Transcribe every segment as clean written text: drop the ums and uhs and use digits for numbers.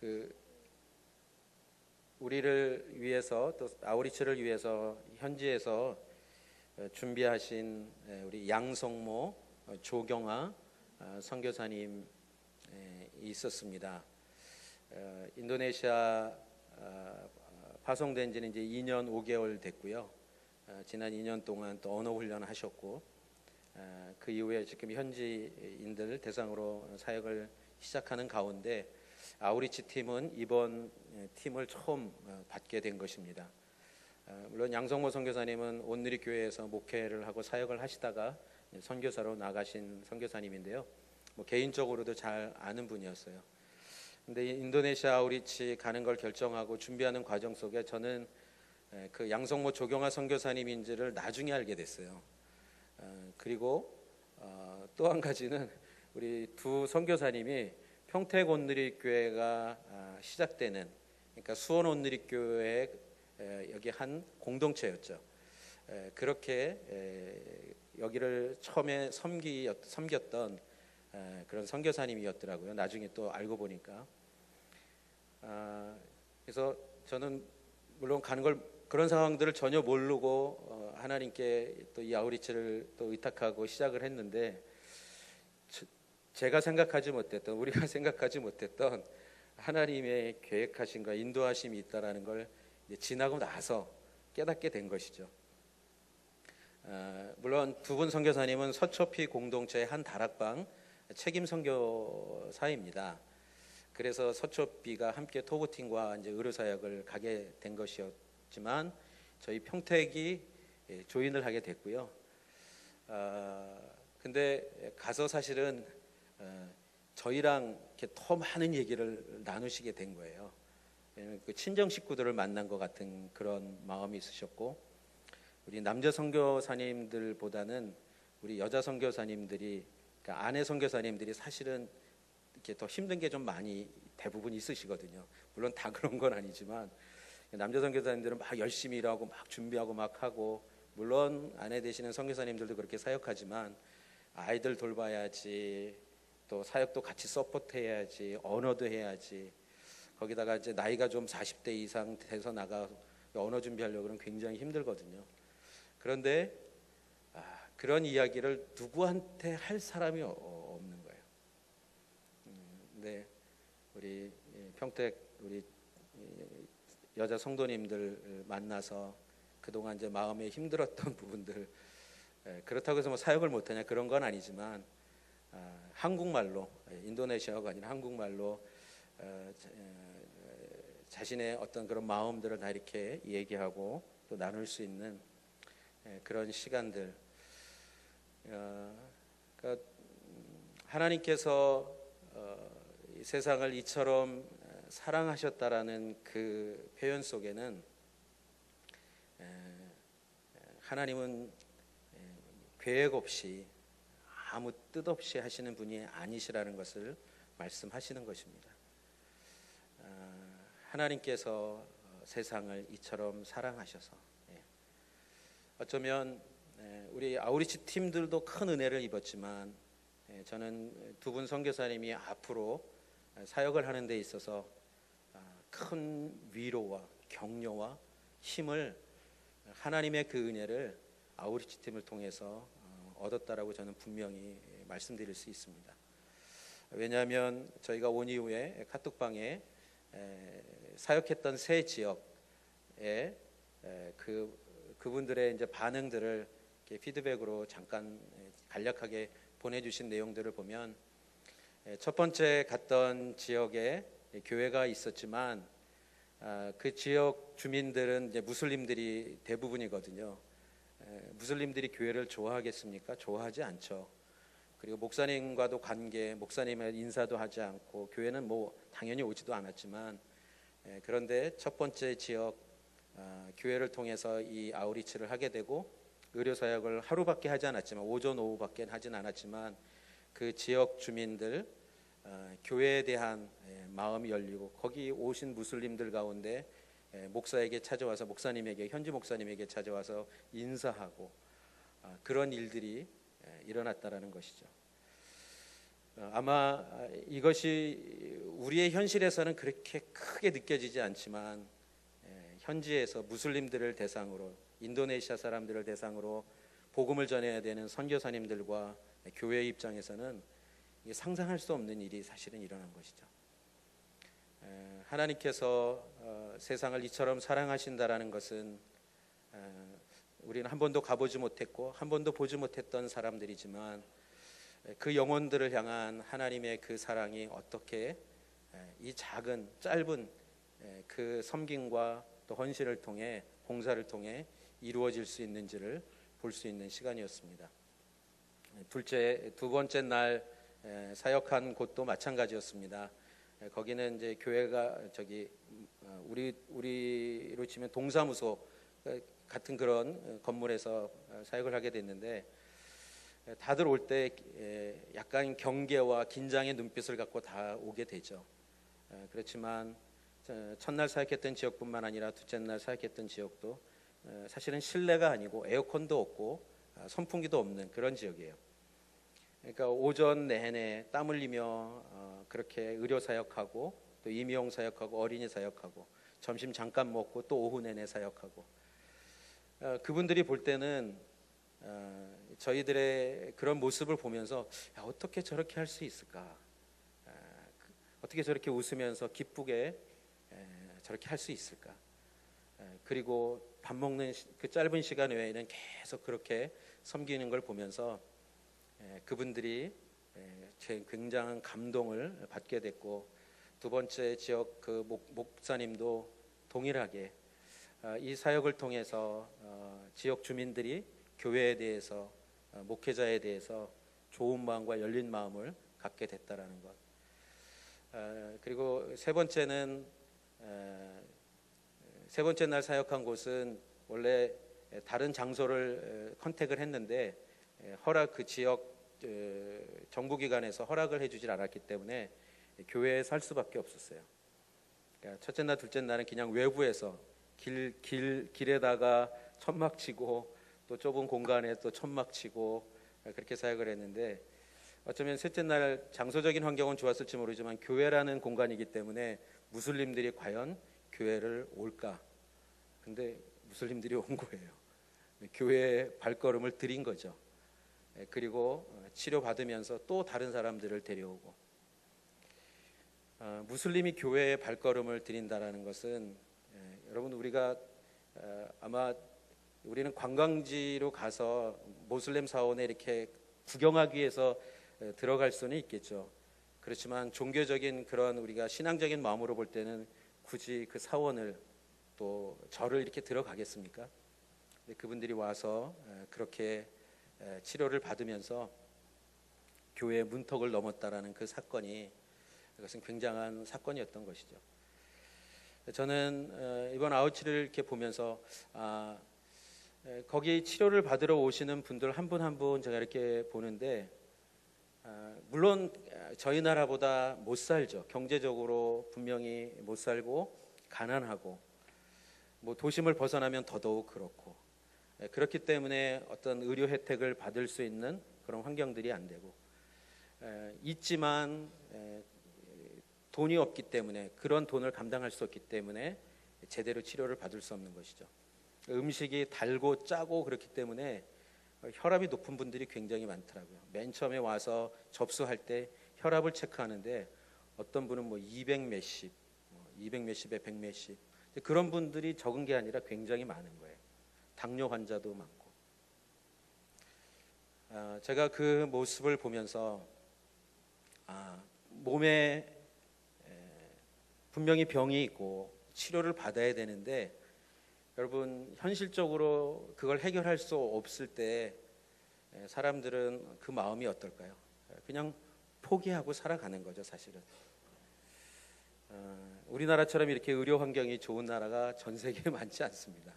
그 우리를 위해서 또 아우리츠를 위해서 현지에서 준비하신 우리 양성모 조경아 선교사님 있었습니다. 인도네시아 파송된 지는 이제 2년 5개월 됐고요. 지난 2년 동안 또 언어 훈련을 하셨고, 그 이후에 지금 현지인들 대상으로 사역을 시작하는 가운데 아우리치 팀은 이번 팀을 처음 받게 된 것입니다. 물론 양성모 선교사님은 온누리 교회에서 목회를 하고 사역을 하시다가 선교사로 나가신 선교사님인데요. 개인적으로도 잘 아는 분이었어요. 근데 인도네시아 아우리치 가는 걸 결정하고 준비하는 과정 속에 저는 그 양성모 조경아 선교사님인지를 나중에 알게 됐어요. 그리고 또 한 가지는 우리 두 선교사님이 평택 온누리 교회가 시작되는, 그러니까 수원 온누리 교회 여기 한 공동체였죠. 그렇게 여기를 처음에 섬겼던 그런 선교사님이었더라고요. 나중에 또 알고 보니까. 그래서 저는 물론 가는 걸 그런 상황들을 전혀 모르고 하나님께 또 이 아우리치를 또 의탁하고 시작을 했는데, 제가 생각하지 못했던, 우리가 생각하지 못했던 하나님의 계획하심과 인도하심이 있다라는 걸 지나고 나서 깨닫게 된 것이죠. 물론 두 분 선교사님은 서초피 공동체의 한 다락방 책임 선교사입니다. 그래서 서초피가 함께 토부팀과 이제 의료 사역을 가게 된 것이었지만 저희 평택이 조인을 하게 됐고요. 근데 가서 사실은 저희랑 이렇게 더 많은 얘기를 나누시게 된 거예요. 그 친정 식구들을 만난 것 같은 그런 마음이 있으셨고, 우리 남자 선교사님들보다는 우리 여자 선교사님들이, 그러니까 아내 선교사님들이 사실은 이렇게 더 힘든 게 좀 많이 대부분 있으시거든요. 물론 다 그런 건 아니지만 남자 선교사님들은 막 열심히 일하고 막 준비하고 막 하고, 물론 아내 되시는 선교사님들도 그렇게 사역하지만 아이들 돌봐야지, 또 사역도 같이 서포트해야지, 언어도 해야지, 거기다가 이제 나이가 좀 40대 이상 돼서 나가 언어 준비하려고 그러면 굉장히 힘들거든요. 그런데 그런 이야기를 누구한테 할 사람이 없는 거예요. 근데 우리 평택 우리 여자 성도님들 만나서 그동안 이제 마음에 힘들었던 부분들, 그렇다고 해서 뭐 사역을 못하냐 그런 건 아니지만 한국말로, 인도네시아가 아니라 한국말로 자신의 어떤 그런 마음들을 다 이렇게 얘기하고 또 나눌 수 있는 그런 시간들. 그러니까 하나님께서 이 세상을 이처럼 사랑하셨다라는 그 표현 속에는 하나님은 계획 없이 아무 뜻 없이 하시는 분이 아니시라는 것을 말씀하시는 것입니다. 하나님께서 세상을 이처럼 사랑하셔서, 어쩌면 우리 아우리치 팀들도 큰 은혜를 입었지만 저는 두 분 선교사님이 앞으로 사역을 하는 데 있어서 큰 위로와 격려와 힘을, 하나님의 그 은혜를 아우리치 팀을 통해서 얻었다라고 저는 분명히 말씀드릴 수 있습니다. 왜냐하면 저희가 온 이후에 카톡방에 사역했던 세 지역에 그분들의 이제 반응들을 이렇게 피드백으로 잠깐 간략하게 보내주신 내용들을 보면, 첫 번째 갔던 지역에 교회가 있었지만 그 지역 주민들은 이제 무슬림들이 대부분이거든요. 무슬림들이 교회를 좋아하겠습니까? 좋아하지 않죠. 그리고 목사님과도 관계, 목사님의 인사도 하지 않고, 교회는 뭐 당연히 오지도 않았지만, 그런데 첫 번째 지역 교회를 통해서 이 아우리치를 하게 되고, 의료 사역을 하루밖에 하지 않았지만, 오전 오후밖에 하진 않았지만 그 지역 주민들 교회에 대한 마음이 열리고, 거기 오신 무슬림들 가운데 목사에게 찾아와서, 목사님에게, 현지 목사님에게 찾아와서 인사하고, 그런 일들이 일어났다라는 것이죠. 아마 이것이 우리의 현실에서는 그렇게 크게 느껴지지 않지만 현지에서 무슬림들을 대상으로 인도네시아 사람들을 대상으로 복음을 전해야 되는 선교사님들과 교회 입장에서는 이게 상상할 수 없는 일이 사실은 일어난 것이죠. 하나님께서 세상을 이처럼 사랑하신다라는 것은 우리는 한 번도 가보지 못했고 한 번도 보지 못했던 사람들이지만 그 영혼들을 향한 하나님의 그 사랑이 어떻게 이 작은 짧은 그 섬김과 또 헌신을 통해 봉사를 통해 이루어질 수 있는지를 볼 수 있는 시간이었습니다. 두 번째 날 사역한 곳도 마찬가지였습니다. 거기는 이제 교회가 우리로 치면 동사무소 같은 그런 건물에서 사역을 하게 됐는데 다들 올 때 약간 경계와 긴장의 눈빛을 갖고 다 오게 되죠. 그렇지만 첫날 사역했던 지역뿐만 아니라 둘째 날 사역했던 지역도 사실은 실내가 아니고 에어컨도 없고 선풍기도 없는 그런 지역이에요. 그러니까 오전 내내 땀 흘리며 그렇게 의료 사역하고 또 임용 사역하고 어린이 사역하고 점심 잠깐 먹고 또 오후 내내 사역하고 그분들이 볼 때는 저희들의 그런 모습을 보면서 어떻게 저렇게 할 수 있을까? 어떻게 저렇게 웃으면서 기쁘게 저렇게 할 수 있을까? 그리고 밥 먹는 그 짧은 시간 외에는 계속 그렇게 섬기는 걸 보면서 그분들이 굉장한 감동을 받게 됐고 두 번째 지역 그 목사님도 동일하게 이 사역을 통해서 지역 주민들이 교회에 대해서 목회자에 대해서 좋은 마음과 열린 마음을 갖게 됐다라는 것. 그리고 세 번째 날 사역한 곳은 원래 다른 장소를 컨택을 했는데 그 지역 정부기관에서 허락을 해주질 않았기 때문에 교회에 살 수밖에 없었어요. 그러니까 첫째 날, 둘째 날은 그냥 외부에서 길에다가 천막 치고 또 좁은 공간에 또 천막 치고 그렇게 사역을 했는데 어쩌면 셋째 날 장소적인 환경은 좋았을지 모르지만 교회라는 공간이기 때문에 무슬림들이 과연 교회를 올까? 근데 무슬림들이 온 거예요. 교회에 발걸음을 들인 거죠. 그리고 치료받으면서 또 다른 사람들을 데려오고 무슬림이 교회에 발걸음을 들인다라는 것은 여러분 우리가 아마 우리는 관광지로 가서 모슬렘 사원에 이렇게 구경하기 위해서 들어갈 수는 있겠죠. 그렇지만 종교적인 그런 우리가 신앙적인 마음으로 볼 때는 굳이 그 사원을 또 절을 이렇게 들어가겠습니까? 근데 그분들이 와서 그렇게 치료를 받으면서 교회의 문턱을 넘었다라는 그 사건이 그것은 굉장한 사건이었던 것이죠. 저는 이번 아우치를 이렇게 보면서 거기 치료를 받으러 오시는 분들 한 분 한 분 제가 이렇게 보는데 물론 저희 나라보다 못 살죠. 경제적으로 분명히 못 살고 가난하고 뭐 도심을 벗어나면 더더욱 그렇고 그렇기 때문에 어떤 의료 혜택을 받을 수 있는 그런 환경들이 안 되고 있지만 돈이 없기 때문에 그런 돈을 감당할 수 없기 때문에 제대로 치료를 받을 수 없는 것이죠. 음식이 달고 짜고 그렇기 때문에 혈압이 높은 분들이 굉장히 많더라고요. 맨 처음에 와서 접수할 때 혈압을 체크하는데 어떤 분은 뭐 200 몇십, 200 몇십에 100 몇십 그런 분들이 적은 게 아니라 굉장히 많은 거예요. 당뇨 환자도 많고 제가 그 모습을 보면서 몸에 분명히 병이 있고 치료를 받아야 되는데 여러분 현실적으로 그걸 해결할 수 없을 때 사람들은 그 마음이 어떨까요? 그냥 포기하고 살아가는 거죠, 사실은. 우리나라처럼 이렇게 의료 환경이 좋은 나라가 전 세계에 많지 않습니다.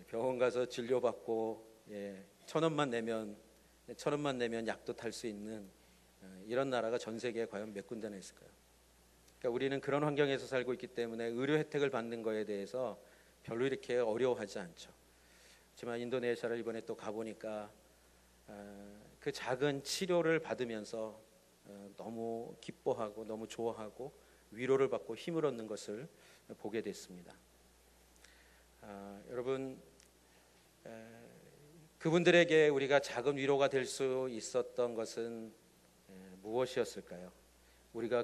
병원 가서 진료받고 1,000원만 내면 약도 탈 수 있는 이런 나라가 전 세계에 과연 몇 군데나 있을까요? 그러니까 우리는 그런 환경에서 살고 있기 때문에 의료 혜택을 받는 거에 대해서 별로 이렇게 어려워하지 않죠. 하지만 인도네시아를 이번에 또 가보니까 그 작은 치료를 받으면서 너무 기뻐하고 너무 좋아하고 위로를 받고 힘을 얻는 것을 보게 됐습니다. 여러분, 그분들에게 우리가 작은 위로가 될 수 있었던 것은 무엇이었을까요? 우리가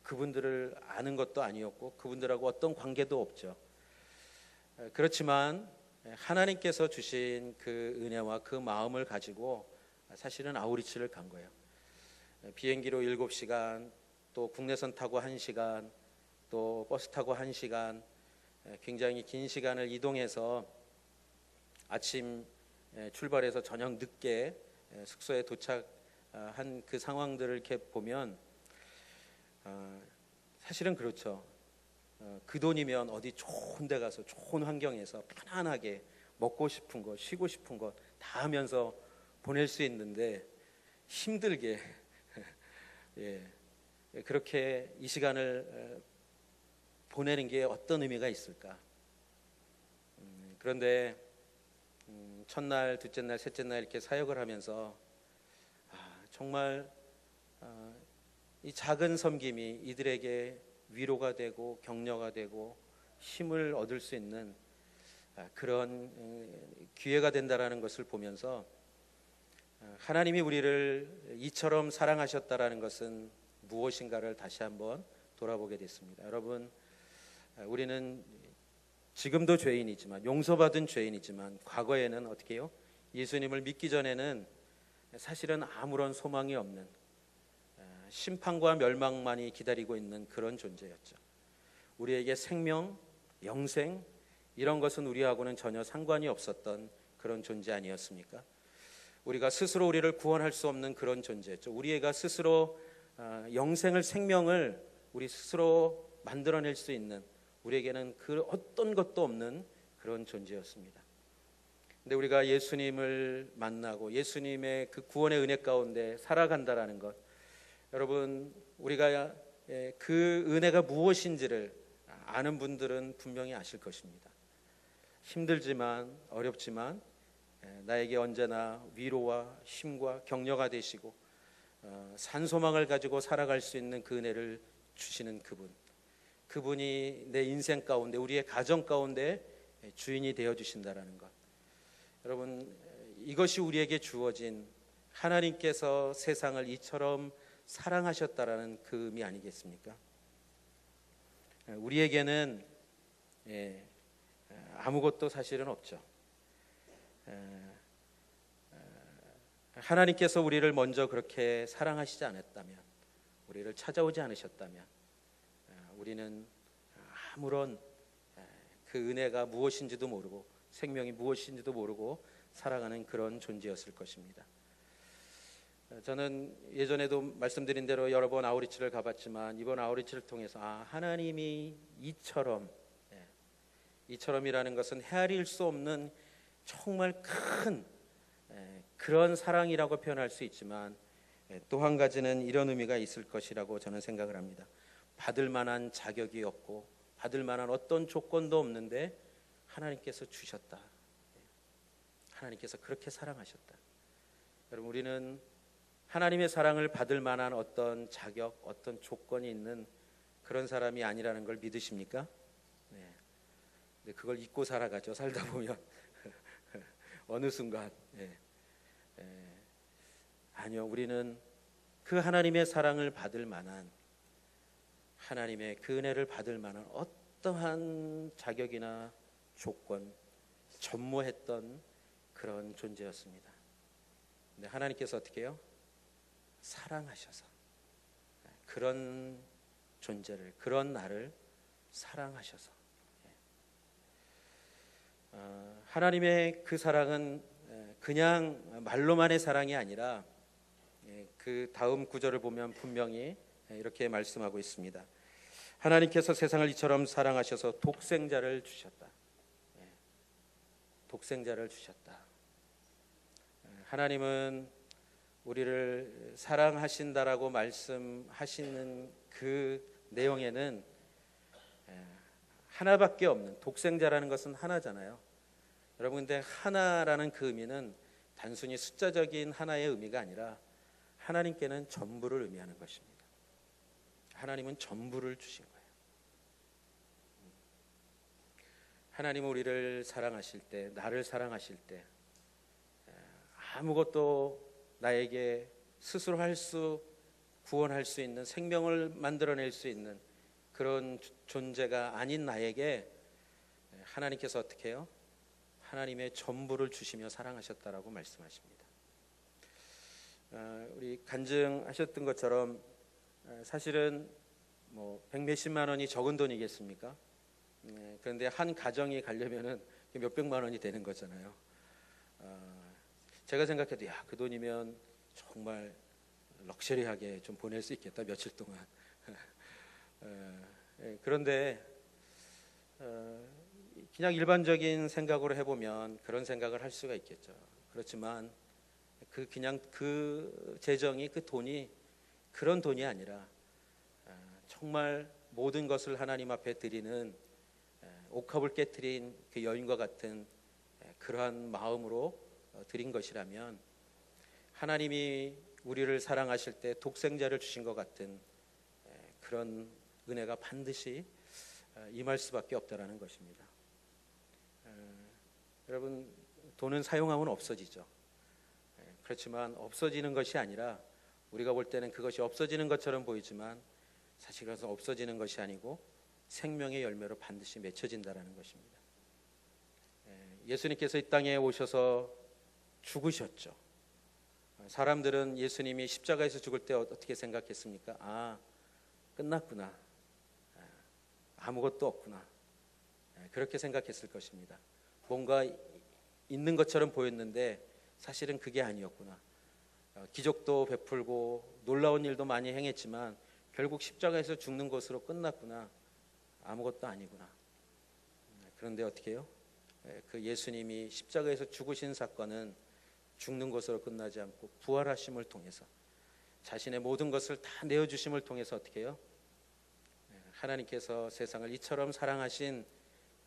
그분들을 아는 것도 아니었고 그분들하고 어떤 관계도 없죠. 그렇지만 하나님께서 주신 그 은혜와 그 마음을 가지고 사실은 아우리츠를 간 거예요. 비행기로 7시간, 또 국내선 타고 1시간, 또 버스 타고 1시간, 굉장히 긴 시간을 이동해서 아침 출발해서 저녁 늦게 숙소에 도착한 그 상황들을 이렇게 보면 사실은 그렇죠. 그 돈이면 어디 좋은 데 가서 좋은 환경에서 편안하게 먹고 싶은 것, 쉬고 싶은 것 다 하면서 보낼 수 있는데 힘들게 그렇게 이 시간을 보내는 게 어떤 의미가 있을까? 그런데 첫날, 둘째 날, 셋째 날 이렇게 사역을 하면서 정말 이 작은 섬김이 이들에게 위로가 되고 격려가 되고 힘을 얻을 수 있는 그런 기회가 된다라는 것을 보면서 하나님이 우리를 이처럼 사랑하셨다라는 것은 무엇인가를 다시 한번 돌아보게 됐습니다. 여러분, 우리는 지금도 죄인이지만, 용서받은 죄인이지만 과거에는 어떻게 해요? 예수님을 믿기 전에는 사실은 아무런 소망이 없는 심판과 멸망만이 기다리고 있는 그런 존재였죠. 우리에게 생명, 영생 이런 것은 우리하고는 전혀 상관이 없었던 그런 존재 아니었습니까? 우리가 스스로 우리를 구원할 수 없는 그런 존재였죠. 우리가 스스로 영생을, 생명을 우리 스스로 만들어낼 수 있는, 우리에게는 그 어떤 것도 없는 그런 존재였습니다. 근데 우리가 예수님을 만나고 예수님의 그 구원의 은혜 가운데 살아간다라는 것, 여러분, 우리가 그 은혜가 무엇인지를 아는 분들은 분명히 아실 것입니다. 힘들지만, 어렵지만 나에게 언제나 위로와 힘과 격려가 되시고 산소망을 가지고 살아갈 수 있는 그 은혜를 주시는 그분이 내 인생 가운데, 우리의 가정 가운데 주인이 되어주신다라는 것, 여러분, 이것이 우리에게 주어진, 하나님께서 세상을 이처럼 사랑하셨다라는 그 의미 아니겠습니까? 우리에게는 아무것도 사실은 없죠. 하나님께서 우리를 먼저 그렇게 사랑하시지 않았다면, 우리를 찾아오지 않으셨다면 우리는 아무런 그 은혜가 무엇인지도 모르고 생명이 무엇인지도 모르고 살아가는 그런 존재였을 것입니다. 저는 예전에도 말씀드린 대로 여러 번 아우리치를 가봤지만 이번 아우리치를 통해서 하나님이 이처럼이라는 것은 헤아릴 수 없는 정말 큰 그런 사랑이라고 표현할 수 있지만 또 한 가지는 이런 의미가 있을 것이라고 저는 생각을 합니다. 받을 만한 자격이 없고 받을 만한 어떤 조건도 없는데 하나님께서 주셨다. 하나님께서 그렇게 사랑하셨다. 여러분, 우리는 하나님의 사랑을 받을 만한 어떤 자격, 어떤 조건이 있는 그런 사람이 아니라는 걸 믿으십니까? 네. 근데 그걸 잊고 살아가죠. 살다 보면 어느 순간. 아니요, 우리는 그 하나님의 사랑을 받을 만한, 하나님의 그 은혜를 받을 만한 어떠한 자격이나 조건, 전무했던 그런 존재였습니다. 근데 하나님께서 어떻게 해요? 사랑하셔서 그런 존재를, 그런 나를 사랑하셔서 하나님의 그 사랑은 그냥 말로만의 사랑이 아니라 그 다음 구절을 보면 분명히 이렇게 말씀하고 있습니다. 하나님께서 세상을 이처럼 사랑하셔서 독생자를 주셨다. 독생자를 주셨다. 하나님은 우리를 사랑하신다라고 말씀하시는 그 내용에는 하나밖에 없는, 독생자라는 것은 하나잖아요. 여러분, 근데 하나라는 그 의미는 단순히 숫자적인 하나의 의미가 아니라 하나님께는 전부를 의미하는 것입니다. 하나님은 전부를 주신 거예요. 하나님은 우리를 사랑하실 때, 나를 사랑하실 때 아무것도 나에게 스스로 구원할 수 있는, 생명을 만들어낼 수 있는 그런 존재가 아닌 나에게 하나님께서 어떻게 해요? 하나님의 전부를 주시며 사랑하셨다라고 말씀하십니다. 우리 간증하셨던 것처럼 사실은 뭐 백몇십만 원이 적은 돈이겠습니까? 그런데 한 가정이 가려면은 몇백만 원이 되는 거잖아요. 제가 생각해도 그 돈이면 정말 럭셔리하게 좀 보낼 수 있겠다, 며칠 동안. 그런데 그냥 일반적인 생각으로 해보면 그런 생각을 할 수가 있겠죠. 그렇지만 그냥 그 재정이, 그 돈이 그런 돈이 아니라 정말 모든 것을 하나님 앞에 드리는 옥합을 깨트린 그 여인과 같은 그러한 마음으로 드린 것이라면, 하나님이 우리를 사랑하실 때 독생자를 주신 것 같은 그런 은혜가 반드시 임할 수밖에 없다라는 것입니다. 여러분, 돈은 사용하면 없어지죠. 그렇지만 없어지는 것이 아니라, 우리가 볼 때는 그것이 없어지는 것처럼 보이지만 사실 그것은 없어지는 것이 아니고 생명의 열매로 반드시 맺혀진다라는 것입니다. 예수님께서 이 땅에 오셔서 죽으셨죠. 사람들은 예수님이 십자가에서 죽을 때 어떻게 생각했습니까? 끝났구나, 아무것도 없구나, 그렇게 생각했을 것입니다. 뭔가 있는 것처럼 보였는데 사실은 그게 아니었구나. 기적도 베풀고 놀라운 일도 많이 행했지만 결국 십자가에서 죽는 것으로 끝났구나, 아무것도 아니구나. 그런데 어떻게 해요? 그 예수님이 십자가에서 죽으신 사건은 죽는 것으로 끝나지 않고 부활하심을 통해서, 자신의 모든 것을 다 내어주심을 통해서 어떻게 해요? 하나님께서 세상을 이처럼 사랑하신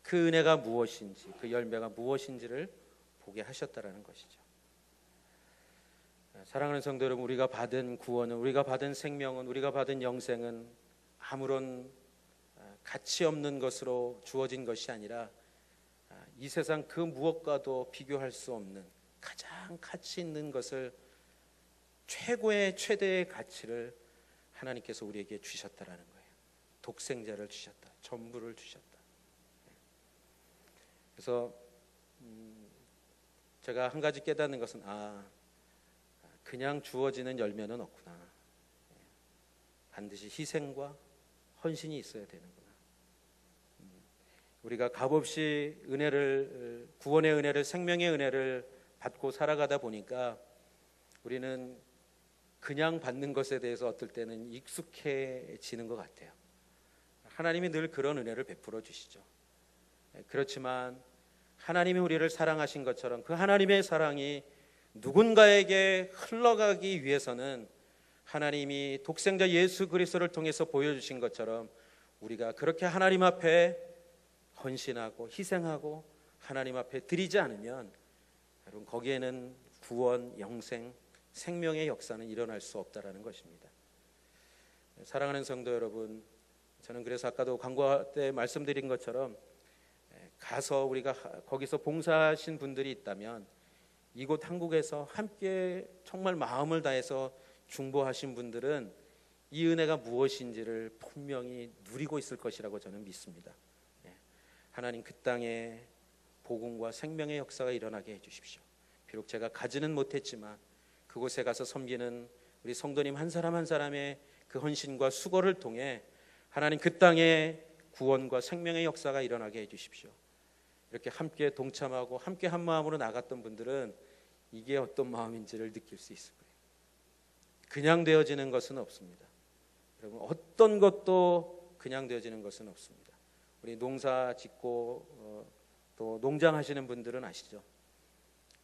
그 은혜가 무엇인지, 그 열매가 무엇인지를 보게 하셨다라는 것이죠. 사랑하는 성도 여러분, 우리가 받은 구원은, 우리가 받은 생명은, 우리가 받은 영생은 아무런 가치 없는 것으로 주어진 것이 아니라 이 세상 그 무엇과도 비교할 수 없는 가장 가치 있는 것을, 최대의 가치를 하나님께서 우리에게 주셨다라는 거예요. 독생자를 주셨다, 전부를 주셨다. 그래서 제가 한 가지 깨닫는 것은 그냥 주어지는 열매는 없구나. 반드시 희생과 헌신이 있어야 되는구나. 우리가 값없이 은혜를, 구원의 은혜를, 생명의 은혜를 받고 살아가다 보니까 우리는 그냥 받는 것에 대해서 어떨 때는 익숙해지는 것 같아요. 하나님이 늘 그런 은혜를 베풀어 주시죠. 그렇지만 하나님이 우리를 사랑하신 것처럼 그 하나님의 사랑이 누군가에게 흘러가기 위해서는 하나님이 독생자 예수 그리스도를 통해서 보여주신 것처럼 우리가 그렇게 하나님 앞에 헌신하고 희생하고 하나님 앞에 드리지 않으면, 여러분, 거기에는 구원, 영생, 생명의 역사는 일어날 수 없다라는 것입니다. 사랑하는 성도 여러분, 저는 그래서 아까도 광고 때 말씀드린 것처럼 가서 우리가 거기서 봉사하신 분들이 있다면 이곳 한국에서 함께 정말 마음을 다해서 중보하신 분들은 이 은혜가 무엇인지를 분명히 누리고 있을 것이라고 저는 믿습니다. 하나님 그 땅에 복음과 생명의 역사가 일어나게 해주십시오. 비록 제가 가지는 못했지만 그곳에 가서 섬기는 우리 성도님 한 사람 한 사람의 그 헌신과 수고를 통해 하나님 그 땅에 구원과 생명의 역사가 일어나게 해주십시오. 이렇게 함께 동참하고 함께 한 마음으로 나갔던 분들은 이게 어떤 마음인지를 느낄 수 있을 거예요. 그냥 되어지는 것은 없습니다. 여러분, 어떤 것도 그냥 되어지는 것은 없습니다. 우리 농사 짓고 또 농장 하시는 분들은 아시죠?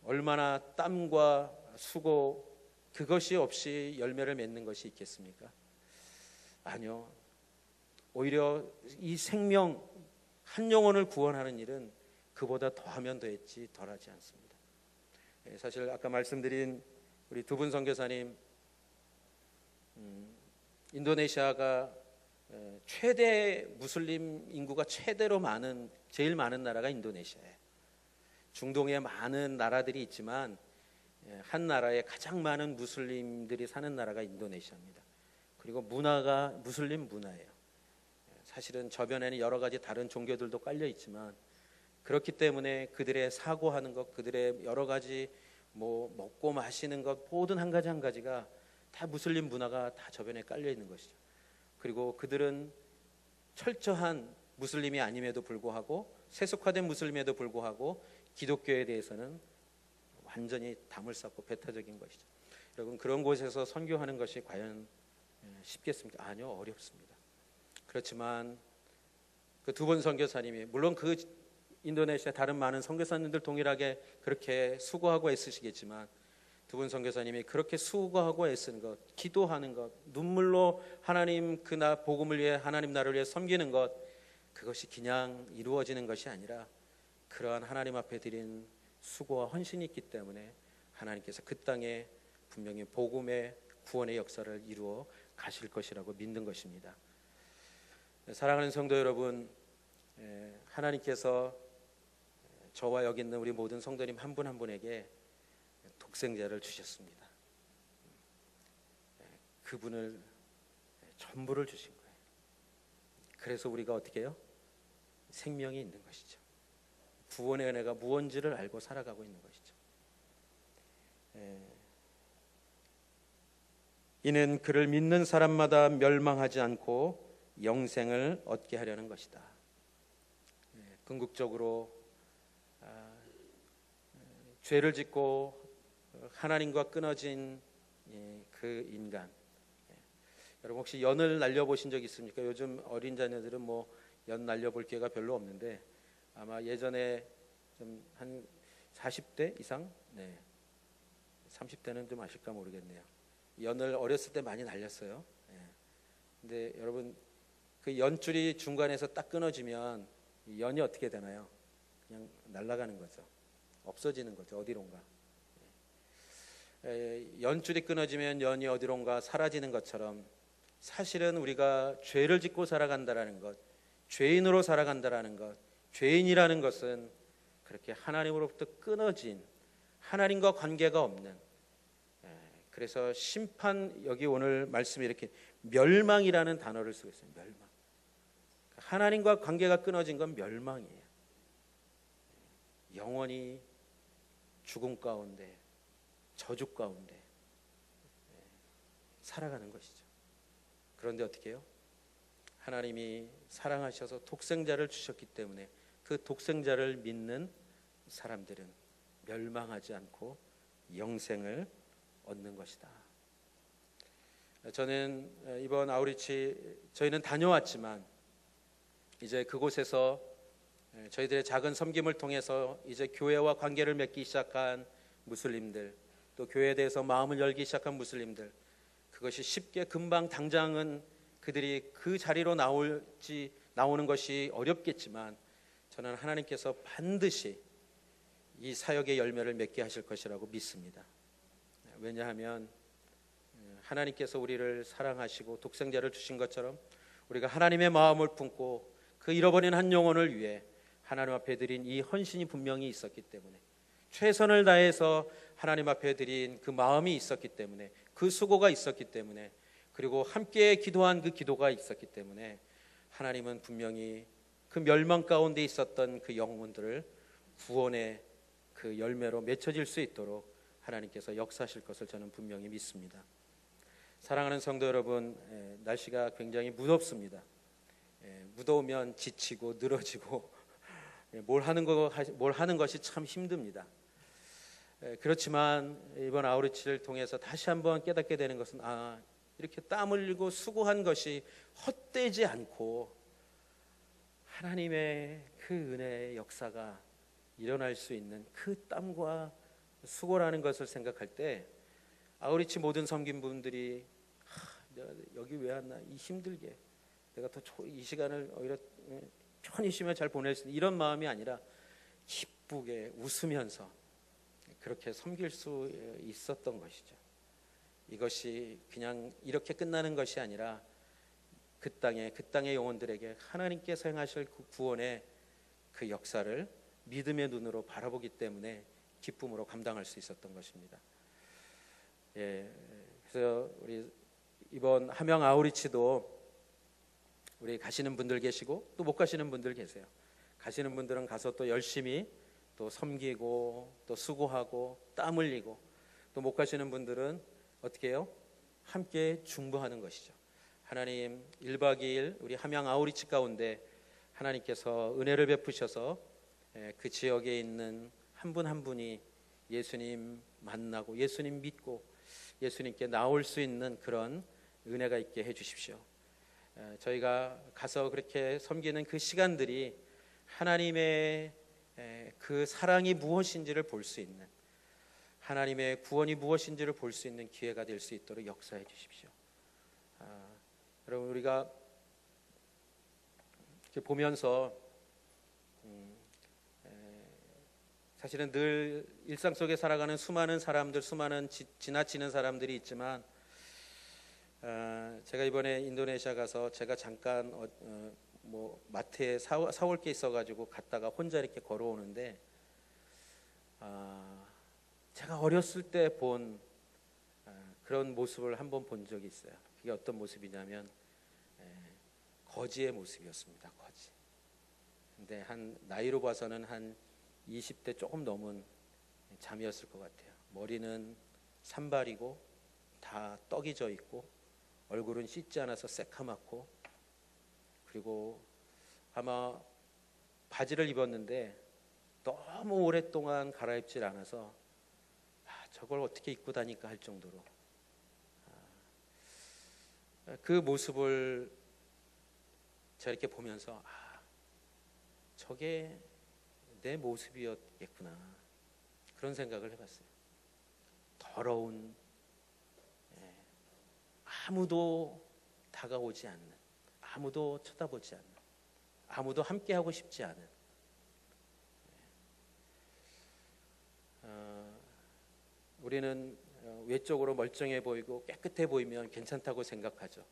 얼마나 땀과 수고, 그것이 없이 열매를 맺는 것이 있겠습니까? 아니요. 오히려 이 생명 한 영혼을 구원하는 일은 그보다 더하면 더했지 덜하지 않습니다. 사실 아까 말씀드린 우리 두 분 선교사님, 인도네시아가 최대 무슬림 인구가 최대로 많은 제일 많은 나라가 인도네시아예요. 중동에 많은 나라들이 있지만 한 나라에 가장 많은 무슬림들이 사는 나라가 인도네시아입니다. 그리고 문화가 무슬림 문화예요. 사실은 저변에는 여러 가지 다른 종교들도 깔려 있지만 그렇기 때문에 그들의 사고하는 것, 그들의 여러 가지 뭐 먹고 마시는 것 모든 한 가지 한 가지가 다 무슬림 문화가 다 저변에 깔려 있는 것이죠. 그리고 그들은 철저한 무슬림이 아님에도 불구하고 세속화된 무슬림에도 불구하고 기독교에 대해서는 완전히 담을 쌓고 배타적인 것이죠. 여러분 그런 곳에서 선교하는 것이 과연 쉽겠습니까? 아니요, 어렵습니다. 그렇지만 그 두 분 선교사님이 물론 그 인도네시아 다른 많은 선교사님들 동일하게 그렇게 수고하고 애쓰시겠지만 두 분 선교사님이 그렇게 수고하고 애쓰는 것, 기도하는 것, 눈물로 하나님 그 복음을 위해 하나님 나라를 위해 섬기는 것, 그것이 그냥 이루어지는 것이 아니라 그러한 하나님 앞에 드린 수고와 헌신이 있기 때문에 하나님께서 그 땅에 분명히 복음의 구원의 역사를 이루어 가실 것이라고 믿는 것입니다. 사랑하는 성도 여러분, 하나님께서 저와 여기 있는 우리 모든 성도님 한 분 한 분에게 독생자를 주셨습니다. 그분을 전부를 주신 거예요. 그래서 우리가 어떻게 해요? 생명이 있는 것이죠. 구원의 은혜가 무언지를 알고 살아가고 있는 것이죠. 이는 그를 믿는 사람마다 멸망하지 않고 영생을 얻게 하려는 것이다. 궁극적으로 죄를 짓고 하나님과 끊어진 그 인간. 여러분 혹시 연을 날려보신 적 있습니까? 요즘 어린 자녀들은 뭐 연 날려볼 기회가 별로 없는데 아마 예전에 좀 한 40대 이상, 30대는 좀 아실까 모르겠네요. 연을 어렸을 때 많이 날렸어요. 근데 여러분 그 연줄이 중간에서 딱 끊어지면 이 연이 어떻게 되나요? 그냥 날아가는 거죠. 없어지는 거죠. 어디론가. 연줄이 끊어지면 연이 어디론가 사라지는 것처럼 사실은 우리가 죄를 짓고 살아간다라는 것, 죄인으로 살아간다라는 것, 죄인이라는 것은 그렇게 하나님으로부터 끊어진 하나님과 관계가 없는, 그래서 심판, 여기 오늘 말씀이 이렇게 멸망이라는 단어를 쓰고 있어요. 멸망. 하나님과 관계가 끊어진 건 멸망이에요. 영원히 죽음 가운데, 저주 가운데 살아가는 것이죠. 그런데 어떻게 해요? 하나님이 사랑하셔서 독생자를 주셨기 때문에 그 독생자를 믿는 사람들은 멸망하지 않고 영생을 얻는 것이다. 저는 이번 아우리치 저희는 다녀왔지만 이제 그곳에서 저희들의 작은 섬김을 통해서 이제 교회와 관계를 맺기 시작한 무슬림들, 또 교회에 대해서 마음을 열기 시작한 무슬림들, 그것이 쉽게 금방 당장은 그들이 그 자리로 나오는 것이 어렵겠지만 저는 하나님께서 반드시 이 사역의 열매를 맺게 하실 것이라고 믿습니다. 왜냐하면 하나님께서 우리를 사랑하시고 독생자를 주신 것처럼 우리가 하나님의 마음을 품고 그 잃어버린 한 영혼을 위해 하나님 앞에 드린 이 헌신이 분명히 있었기 때문에, 최선을 다해서 하나님 앞에 드린 그 마음이 있었기 때문에, 그 수고가 있었기 때문에, 그리고 함께 기도한 그 기도가 있었기 때문에 하나님은 분명히 그 멸망 가운데 있었던 그 영혼들을 구원의 그 열매로 맺혀질 수 있도록 하나님께서 역사하실 것을 저는 분명히 믿습니다. 사랑하는 성도 여러분, 날씨가 굉장히 무덥습니다. 무더우면 지치고 늘어지고 뭘 하는 것이 참 힘듭니다. 그렇지만 이번 아우리치를 통해서 다시 한번 깨닫게 되는 것은 이렇게 땀 흘리고 수고한 것이 헛되지 않고 하나님의 그 은혜의 역사가 일어날 수 있는 그 땀과 수고라는 것을 생각할 때 아우리치 모든 섬긴 분들이 내가 여기 왜 왔나, 이 힘들게 내가 더 이 시간을 오히려 편히 쉬며 잘 보낼 수 있는 이런 마음이 아니라 기쁘게 웃으면서 그렇게 섬길 수 있었던 것이죠. 이것이 그냥 이렇게 끝나는 것이 아니라 그 땅의 영혼들에게 하나님께서 행하실 그 구원의 그 역사를 믿음의 눈으로 바라보기 때문에 기쁨으로 감당할 수 있었던 것입니다. 예, 그래서 우리 이번 함양 아우리치도 우리 가시는 분들 계시고 또 못 가시는 분들 계세요. 가시는 분들은 가서 또 열심히 또 섬기고 또 수고하고 땀 흘리고, 또 못 가시는 분들은 어떻게 해요? 함께 중보하는 것이죠. 하나님 1박 2일 우리 함양 아우리치 가운데 하나님께서 은혜를 베푸셔서 그 지역에 있는 한 분 한 분이 예수님 만나고 예수님 믿고 예수님께 나올 수 있는 그런 은혜가 있게 해주십시오. 저희가 가서 그렇게 섬기는 그 시간들이 하나님의 그 사랑이 무엇인지를 볼 수 있는, 하나님의 구원이 무엇인지를 볼 수 있는 기회가 될 수 있도록 역사해 주십시오. 여러분, 우리가 이렇게 보면서 사실은 늘 일상 속에 살아가는 수많은 사람들, 수많은 지나치는 사람들이 있지만, 제가 이번에 인도네시아 가서 제가 잠깐 마트에 사올 게 있어가지고 갔다가 혼자 이렇게 걸어오는데, 제가 어렸을 때 본 그런 모습을 한번 본 적이 있어요. 그게 어떤 모습이냐면 거지의 모습이었습니다. 거지. 근데 한 나이로 봐서는 한 20대 조금 넘은 잠이었을 것 같아요. 머리는 산발이고 다 떡이 져 있고 얼굴은 씻지 않아서 새카맣고, 그리고 아마 바지를 입었는데 너무 오랫동안 갈아입질 않아서 저걸 어떻게 입고 다닐까 할 정도로 그 모습을 제가 이렇게 보면서 저게 내 모습이었겠구나, 그런 생각을 해봤어요. 더러운, 아무도 다가오지 않는, 아무도 쳐다보지 않는, 아무도 함께하고 싶지 않은, 우리는 외적으로 멀쩡해 보이고 깨끗해 보이면 괜찮다고 생각하죠.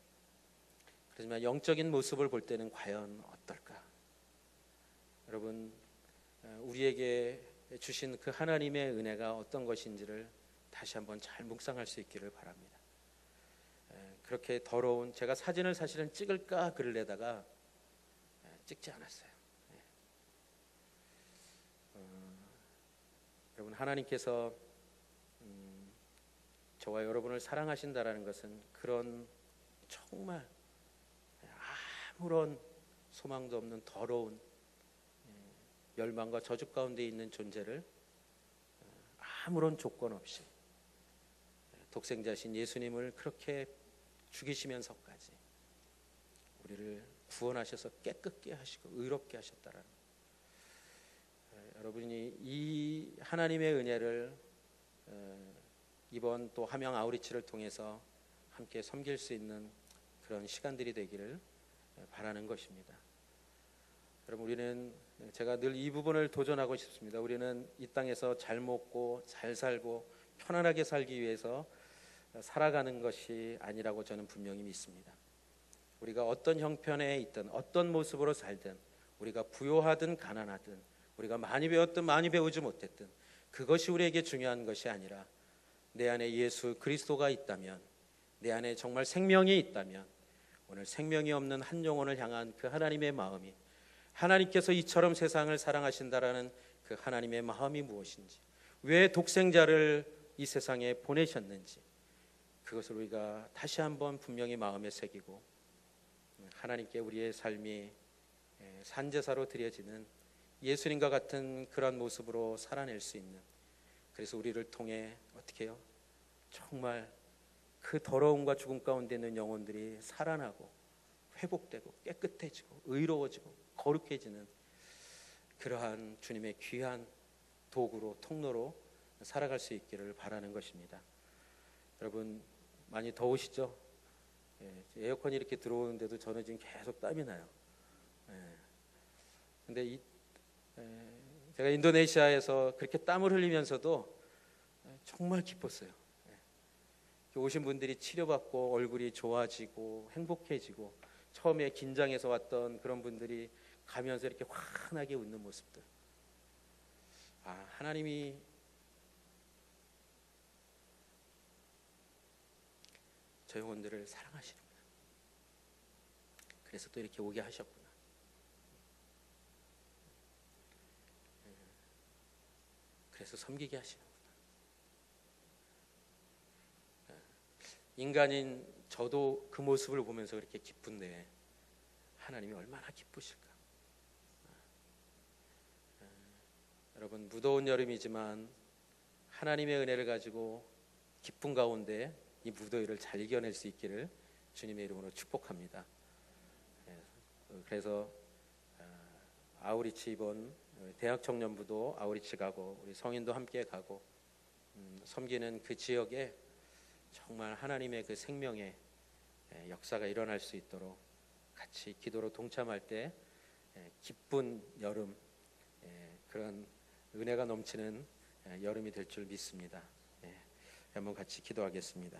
그렇지만 영적인 모습을 볼 때는 과연 어떨까? 여러분, 우리에게 주신 그 하나님의 은혜가 어떤 것인지를 다시 한번 잘 묵상할 수 있기를 바랍니다. 그렇게 더러운, 제가 사진을 사실은 찍을까 그러려다가 찍지 않았어요. 여러분, 하나님께서 저와 여러분을 사랑하신다라는 것은 그런 정말 아무런 소망도 없는 더러운 멸망과 저주 가운데 있는 존재를 아무런 조건 없이 독생자신 예수님을 그렇게 죽이시면서까지 우리를 구원하셔서 깨끗게 하시고 의롭게 하셨다라는, 여러분이 이 하나님의 은혜를 이번 또 함양 아우리치를 통해서 함께 섬길 수 있는 그런 시간들이 되기를 바라는 것입니다. 여러분, 우리는, 제가 늘 이 부분을 도전하고 싶습니다. 우리는 이 땅에서 잘 먹고 잘 살고 편안하게 살기 위해서 살아가는 것이 아니라고 저는 분명히 믿습니다. 우리가 어떤 형편에 있든 어떤 모습으로 살든, 우리가 부요하든 가난하든, 우리가 많이 배웠든 많이 배우지 못했든, 그것이 우리에게 중요한 것이 아니라 내 안에 예수 그리스도가 있다면, 내 안에 정말 생명이 있다면, 오늘 생명이 없는 한 영혼을 향한 그 하나님의 마음이, 하나님께서 이처럼 세상을 사랑하신다라는 그 하나님의 마음이 무엇인지, 왜 독생자를 이 세상에 보내셨는지, 그것을 우리가 다시 한번 분명히 마음에 새기고 하나님께 우리의 삶이 산제사로 드려지는 예수님과 같은 그런 모습으로 살아낼 수 있는, 그래서 우리를 통해 어떻게 해요? 정말 그 더러움과 죽음 가운데 있는 영혼들이 살아나고 회복되고 깨끗해지고 의로워지고 거룩해지는 그러한 주님의 귀한 도구로, 통로로 살아갈 수 있기를 바라는 것입니다. 여러분, 많이 더우시죠? 에어컨이 이렇게 들어오는데도 저는 지금 계속 땀이 나요. 근데 제가 인도네시아에서 그렇게 땀을 흘리면서도 정말 기뻤어요. 오신 분들이 치료받고 얼굴이 좋아지고 행복해지고 처음에 긴장해서 왔던 그런 분들이 가면서 이렇게 환하게 웃는 모습들. 하나님이 저 영혼들을 사랑하시는구나. 그래서 또 이렇게 오게 하셨구나. 그래서 섬기게 하시는구나. 인간인 저도 그 모습을 보면서 그렇게 기쁜데 하나님이 얼마나 기쁘실까. 여러분, 무더운 여름이지만 하나님의 은혜를 가지고 기쁜 가운데 이 무더위를 잘 이겨낼 수 있기를 주님의 이름으로 축복합니다. 그래서 아우리치 이번 대학 청년부도 아우리치 가고 우리 성인도 함께 가고 섬기는 그 지역에 정말 하나님의 그 생명의 역사가 일어날 수 있도록 같이 기도로 동참할 때 기쁜 여름, 그런 은혜가 넘치는 여름이 될 줄 믿습니다. 한번 같이 기도하겠습니다.